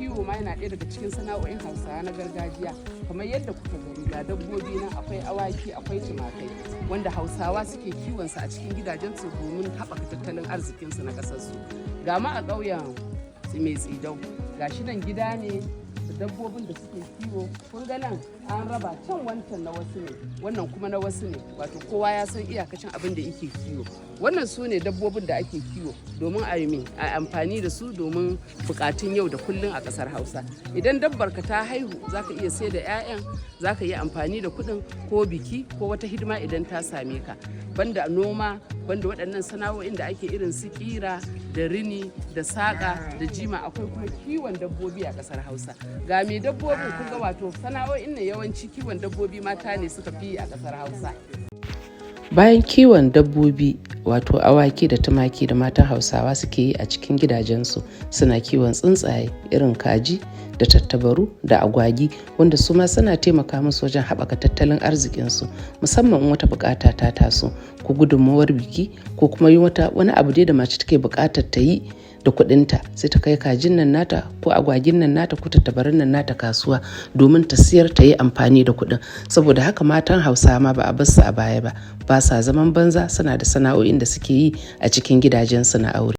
kiwo ma yana ɗaya daga cikin sana'o'in Hausawa na gargajiya. Kamar yadda kuka gani ga dabbobi nan, akwai awaki, akwai tumakai wanda Hausawa suke kiwon su a cikin gidajensu domin haɓaka tattalin arzikinsu na ƙasarsu. Ga ma a ƙauyen mai tsidau, ga shi nan gida ne da dabbobin da suke kiwo. Kun ga nan an raba, can wancan na wasu ne, wannan kuma na wasu ne, wato kowa ya san iyakacin abin da yake kiwo. Wannan su ne dabbobin da ake kiwo domin a amfani da su domin bukatun yau da kullun a ƙasar Hausa. Idan dabbar ka ta haihu, zaka iya sai da 'ya'yan, zaka iya amfani da kuɗin ko biki ko wata hidima idan ta same ka. Banda noma, banda waɗannan sana'o'in da ake irin su ƙira da rini da saƙa da jima, akwai kuma kiwon dabbobi a ƙasar Hausa. Ga mai dabbobin kun ga, wato sana'o'in nan yawanci kiwon dabbobi mata ne suka fi a ƙasar Hausa. Bayan kiwon dabbobi, wato awaki da tumaki da matan Hausawa suke yi a cikin gidajensu, suna kiwon tsuntsaye irin kaji da tattabaru da agwagi, wanda su ma suna taimaka musu wajen haɓaka tattalin arzikinsu, musamman in wata bukata ta taso, ko gudunmawar biki, ko kuma yi wani abu dai da mace take bukatar ta yi da kuɗinta, sai ta kai kajin nan nata ko agwagin nan nata ko tattabarin nan nata kasuwa domin ta siyar ta yi amfani da kuɗin. Saboda haka matan Hausawa ma ba a bar su a baya ba sa zaman banza, suna da sana'o'in da suke yi a cikin gidajensu na aure.